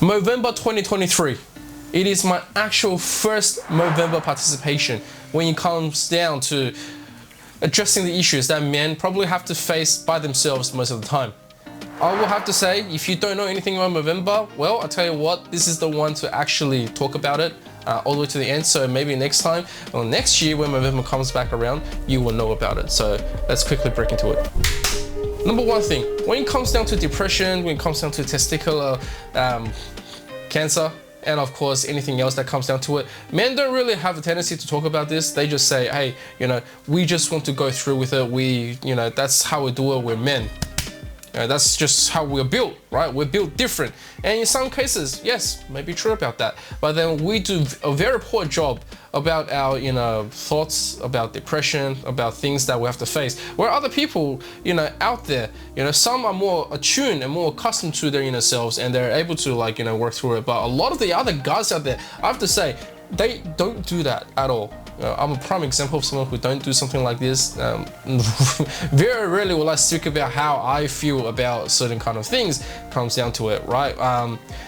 Movember 2023. It is my actual first Movember participation when it comes down to addressing the issues that men probably have to face by themselves most of the time. I will have to say, if you don't know anything about Movember, well, I'll tell you what, this is the one to actually talk about it all the way to the end. So maybe next time or next year when Movember comes back around, you will know about it. So let's quickly break into it. Number one thing, when it comes down to depression, when it comes down to testicular cancer, and of course anything else that comes down to it, men don't really have a tendency to talk about this. They just say, hey, we just want to go through with it. That's how we do it. We're men. That's just how we're built, right? We're built different. And in some cases, yes, maybe true about that. But then we do a very poor job about our, thoughts about depression, about things that we have to face. Where other people, out there, some are more attuned and more accustomed to their inner selves, and they're able to work through it. But a lot of the other guys out there, I have to say, they don't do that at all. I'm a prime example of someone who don't do something like this. Very rarely will I speak about how I feel about certain kind of things. Comes down to it, right?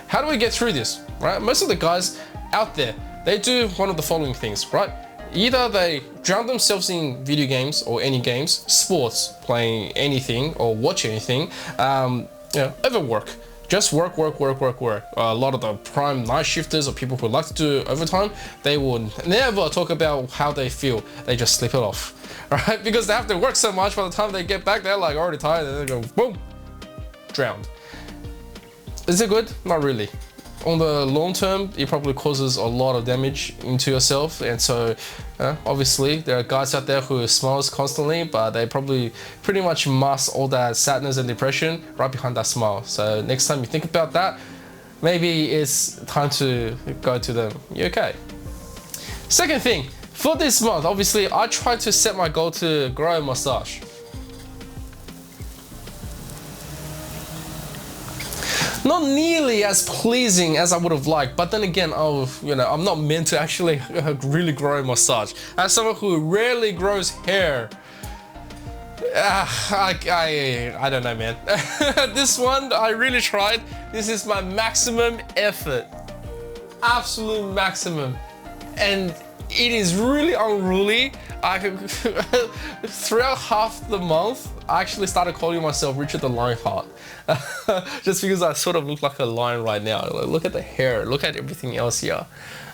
How do we get through this, right? Most of the guys out there, they do one of the following things, right? Either they drown themselves in video games or any games, sports, playing anything or watch anything, overwork. Just work. A lot of the prime night shifters or people who like to do overtime, they will never talk about how they feel. They just sleep it off, right? Because they have to work so much. By the time they get back, they're like already tired, and they go boom, drowned. Is it good? Not really. On the long term, it probably causes a lot of damage into yourself, and so obviously there are guys out there who smiles constantly, but they probably pretty much mask all that sadness and depression right behind that smile. So next time you think about that, maybe it's time to go to them. You okay? Second thing, for this month, obviously I tried to set my goal to grow a mustache. Not nearly as pleasing as I would have liked, but then again, I'm not meant to actually really grow a mustache. As someone who rarely grows hair, I don't know, man. This one, I really tried. This is my maximum effort. Absolute maximum. And it is really unruly. Throughout half the month, I actually started calling myself Richard the Lionheart. Just because I sort of look like a lion right now. Look at the hair, look at everything else here.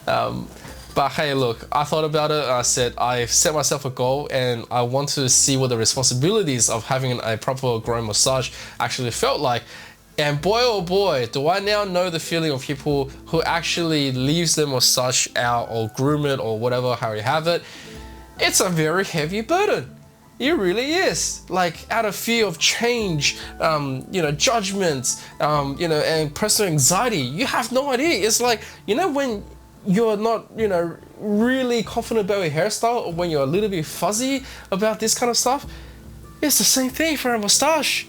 But hey, look, I thought about it. I said I set myself a goal, and I want to see what the responsibilities of having a proper grown mustache actually felt like. And boy, oh boy, do I now know the feeling of people who actually leaves their mustache out or groom it or whatever, how you have it. It's a very heavy burden. It really is. Like, out of fear of change, judgment, and personal anxiety. You have no idea. It's like, when you're not, really confident about your hairstyle, or when you're a little bit fuzzy about this kind of stuff, it's the same thing for a mustache.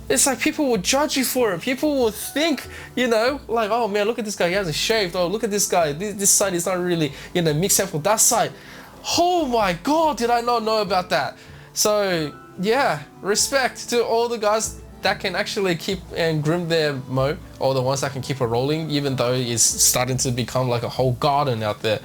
It's like people will judge you for it. People will think, like, oh man, look at this guy, he hasn't shaved. Oh, look at this guy, this side is not really, mixed up with that side. Oh my God, did I not know about that? So yeah, respect to all the guys that can actually keep and groom their mo, or the ones that can keep it rolling, even though it's starting to become like a whole garden out there.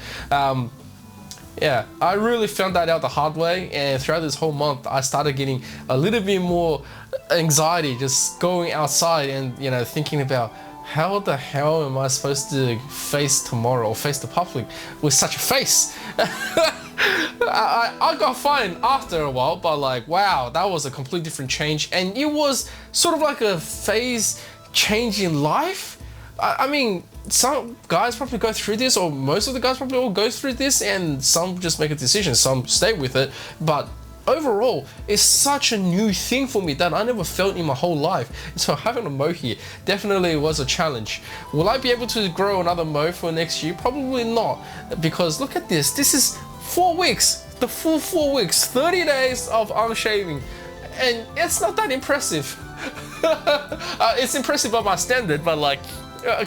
Yeah, I really found that out the hard way, and throughout this whole month, I started getting a little bit more anxiety just going outside and, thinking about how the hell am I supposed to face tomorrow or face the public with such a face? I got fine after a while, but like, wow, that was a completely different change. And it was sort of like a phase change in life. I mean, some guys probably go through this, or most of the guys probably all go through this, and some just make a decision, some stay with it. But overall, it's such a new thing for me that I never felt in my whole life. So having a mo here definitely was a challenge. Will I be able to grow another mo for next year? Probably not, because look at this. This is 4 weeks, the full 4 weeks, 30 days of unshaving, and it's not that impressive. It's impressive by my standard, but like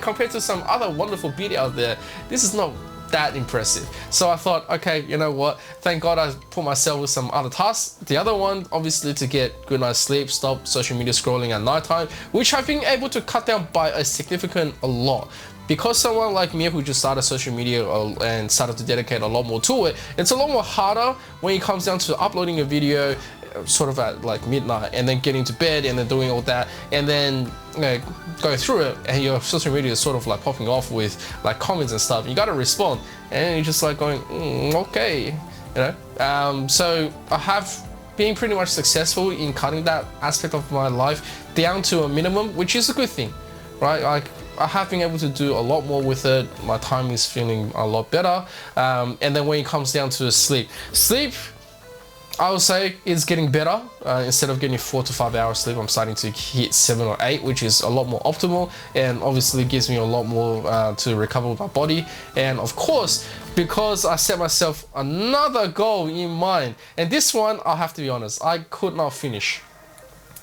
compared to some other wonderful beauty out there, this is not that impressive. So I thought, okay, you know what? Thank God I put myself with some other tasks. The other one, obviously, to get good night's sleep, stop social media scrolling at nighttime, which I've been able to cut down by a lot. Because someone like me who just started social media and started to dedicate a lot more to it, it's a lot more harder when it comes down to uploading a video sort of at like midnight and then getting to bed and then doing all that and then go through it, and your social media is sort of like popping off with like comments and stuff. You got to respond, and you're just like going, okay, you know. So I have been pretty much successful in cutting that aspect of my life down to a minimum, which is a good thing, right? Like, I have been able to do a lot more with it. My time is feeling a lot better. And then when it comes down to sleep, I would say it's getting better. Instead of getting 4 to 5 hours sleep, I'm starting to hit 7 or 8, which is a lot more optimal, and obviously gives me a lot more to recover with my body. And of course, because I set myself another goal in mind, and this one, I'll have to be honest, I could not finish.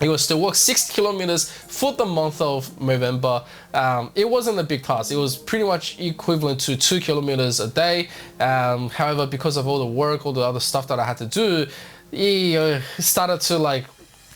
It was to walk 60 kilometers for the month of Movember. It wasn't a big task. It was pretty much equivalent to 2 kilometers a day. However, because of all the work, all the other stuff that I had to do, it started to like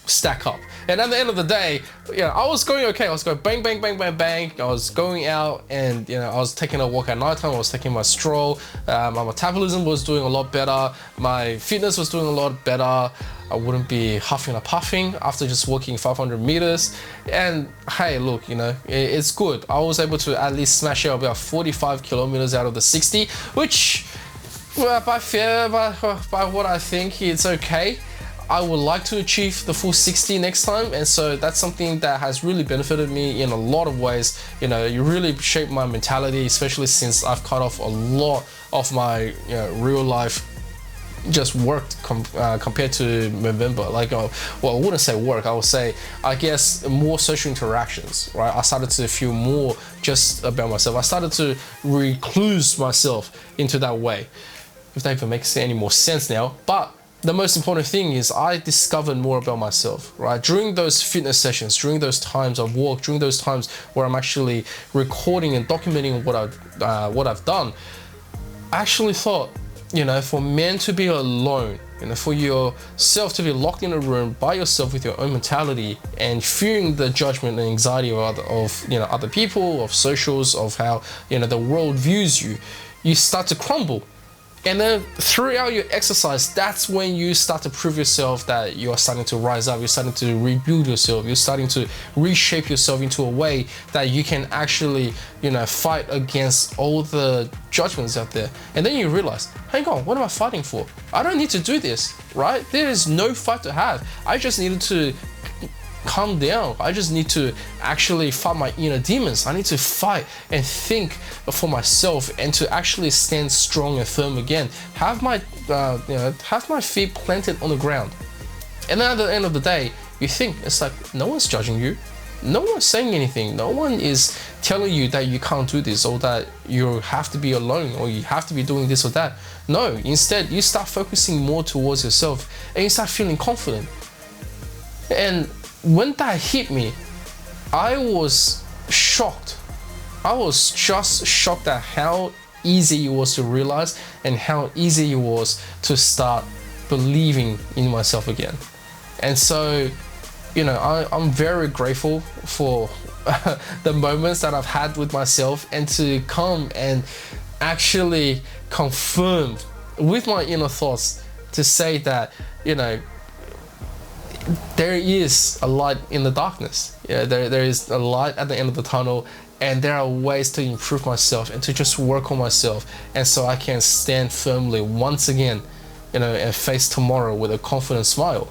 stack up. And at the end of the day, I was going okay. I was going bang, bang, bang, bang, bang. I was going out and, I was taking a walk at nighttime. I was taking my stroll. My metabolism was doing a lot better. My fitness was doing a lot better. I wouldn't be huffing and puffing after just walking 500 meters. And hey, look, it's good. I was able to at least smash out about 45 kilometers out of the 60, which, by what I think, it's okay. I would like to achieve the full 60 next time, and so that's something that has really benefited me in a lot of ways. You really shaped my mentality, especially since I've cut off a lot of my real life just worked compared to Movember. Like, well, I wouldn't say work, I would say, I guess, more social interactions, right? I started to feel more just about myself. I started to recluse myself into that way, if that even makes any more sense now. But the most important thing is I discovered more about myself, right? During those fitness sessions, during those times of walk, during those times where I'm actually recording and documenting what I've done, I actually thought, for men to be alone, for yourself to be locked in a room by yourself with your own mentality and fearing the judgment and anxiety of other people, of socials, of how the world views you, you start to crumble. And then throughout your exercise, that's when you start to prove yourself that you're starting to rise up, you're starting to rebuild yourself, you're starting to reshape yourself into a way that you can actually, fight against all the judgments out there. And then you realize, hang on, what am I fighting for? I don't need to do this, right? There is no fight to have. I just needed to calm down. I just need to actually fight my inner demons. I need to fight and think for myself and to actually stand strong and firm again. Have my feet planted on the ground. And then at the end of the day, you think it's like, no one's judging you. No one's saying anything. No one is telling you that you can't do this or that you have to be alone or you have to be doing this or that. No, instead you start focusing more towards yourself and you start feeling confident. And when that hit me, I was shocked. I was just shocked at how easy it was to realize and how easy it was to start believing in myself again. And so, I'm very grateful for the moments that I've had with myself, and to come and actually confirm with my inner thoughts to say that, there is a light in the darkness. There is a light at the end of the tunnel, and there are ways to improve myself and to just work on myself, and so I can stand firmly once again, and face tomorrow with a confident smile.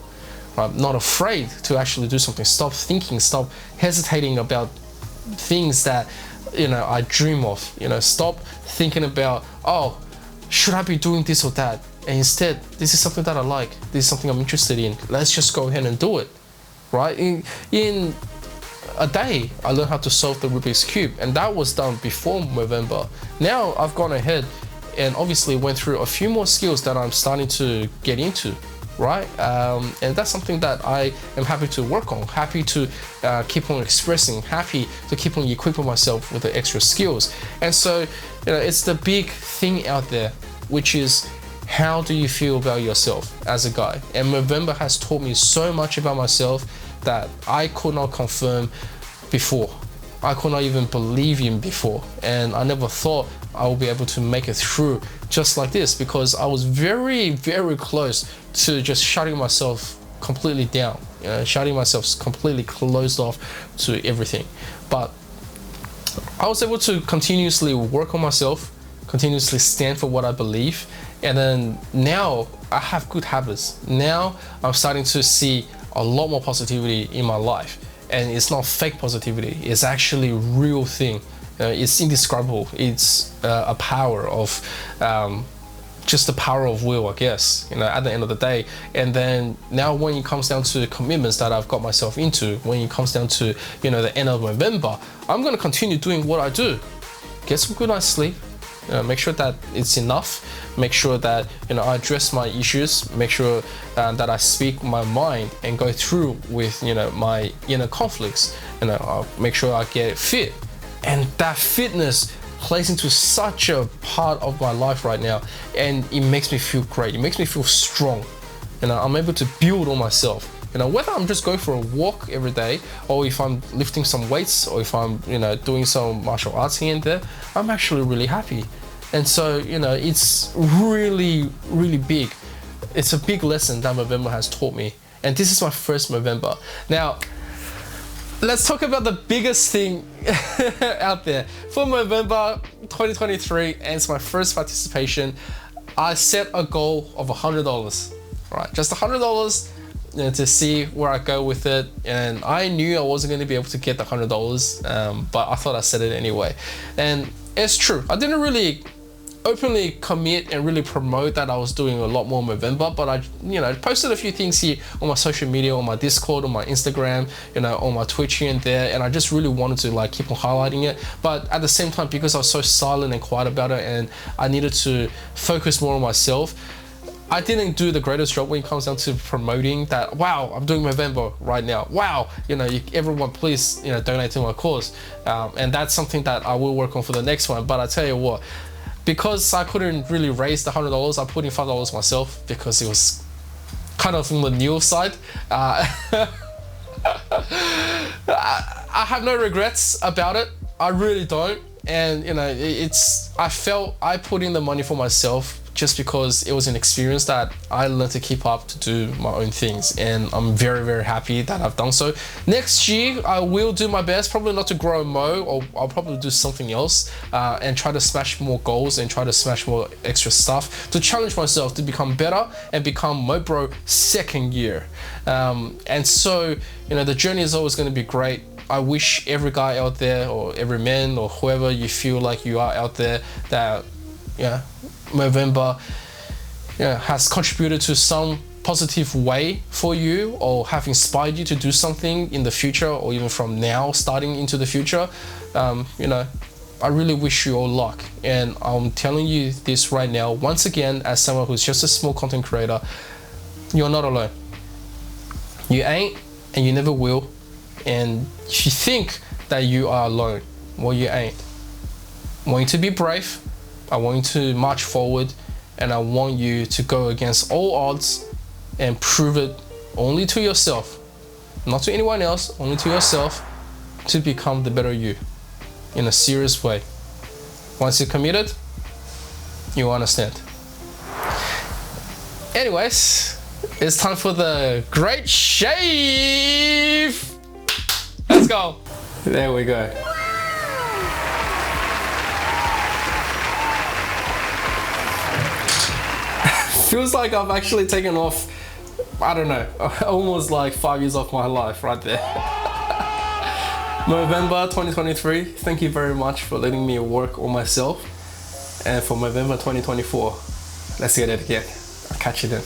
I'm not afraid to actually do something. Stop thinking, stop hesitating about things that I dream of. Stop thinking about, oh, should I be doing this or that? And instead, this is something that I like. This is something I'm interested in. Let's just go ahead and do it, right? In a day, I learned how to solve the Rubik's Cube, and that was done before Movember. Now I've gone ahead and obviously went through a few more skills that I'm starting to get into. right? And that's something that I am happy to work on, happy to keep on expressing, happy to keep on equipping myself with the extra skills. And so, you know, it's the big thing out there, which is, how do you feel about yourself as a guy? And Movember has taught me so much about myself that I could not confirm before. I could not even believe in before, and I never thought I would be able to make it through just like this, because I was very, very close to just shutting myself completely down, shutting myself completely closed off to everything. But I was able to continuously work on myself, continuously stand for what I believe, and then now I have good habits. Now I'm starting to see a lot more positivity in my life. And it's not fake positivity, it's actually a real thing. It's indescribable. It's a power of just the power of will, I guess, you know, at the end of the day. And then now when it comes down to the commitments that I've got myself into, when it comes down to, you know, the end of November, I'm going to continue doing what I do. Get some good night's sleep, make sure that it's enough, make sure that, you know, I address my issues, make sure that I speak my mind and go through with, you know, my inner conflicts, you know, I'll make sure I get fit. And that fitness plays into such a part of my life right now, and it makes me feel great, it makes me feel strong. You know, I'm able to build on myself. You know, whether I'm just going for a walk every day, or if I'm lifting some weights, or if I'm, you know, doing some martial arts here and there, I'm actually really happy. And so, you know, it's really, really big. It's a big lesson that Movember has taught me. And this is my first Movember. Now, let's talk about the biggest thing out there. For Movember 2023, and it's my first participation, I set a goal of $100, right? Just $100, you know, to see where I go with it. And I knew I wasn't going to be able to get the $100, but I thought I said it anyway. And it's true, I didn't really openly commit and really promote that I was doing a lot more Movember, but I, you know, posted a few things here on my social media, on my Discord, on my Instagram, you know, on my Twitch here and there, and I just really wanted to like keep on highlighting it. But at the same time, because I was so silent and quiet about it, and I needed to focus more on myself, I didn't do the greatest job when it comes down to promoting that. Wow, I'm doing Movember right now. Wow, you know, everyone please, you know, donate to my cause. And that's something that I will work on for the next one. But I tell you what, because I couldn't really raise the $100, I put in $5 myself, because it was kind of from the new side. I have no regrets about it. I really don't. And you know, I felt I put in the money for myself, just because it was an experience that I learned to keep up to do my own things, and I'm very, very happy that I've done so. Next year, I will do my best, probably not to grow Mo, or I'll probably do something else, and try to smash more goals and try to smash more extra stuff to challenge myself to become better and become MoBro second year. And so, you know, the journey is always going to be great. I wish every guy out there, or every man, or whoever you feel like you are out there, that, yeah, Movember, yeah, has contributed to some positive way for you, or have inspired you to do something in the future, or even from now starting into the future. You know, I really wish you all luck, and I'm telling you this right now, once again, as someone who's just a small content creator, you're not alone. You ain't, and you never will. And if you think that you are alone, well, you ain't. I want you to be brave, I want you to march forward, and I want you to go against all odds and prove it only to yourself, not to anyone else, only to yourself, to become the better you in a serious way. Once you're committed, you understand. Anyways, it's time for the great shave. Let's go. There we go. Feels like I've actually taken off, I don't know, almost like 5 years off my life right there. Movember 2023, thank you very much for letting me work on myself. And for Movember 2024, let's get it again. I'll catch you then.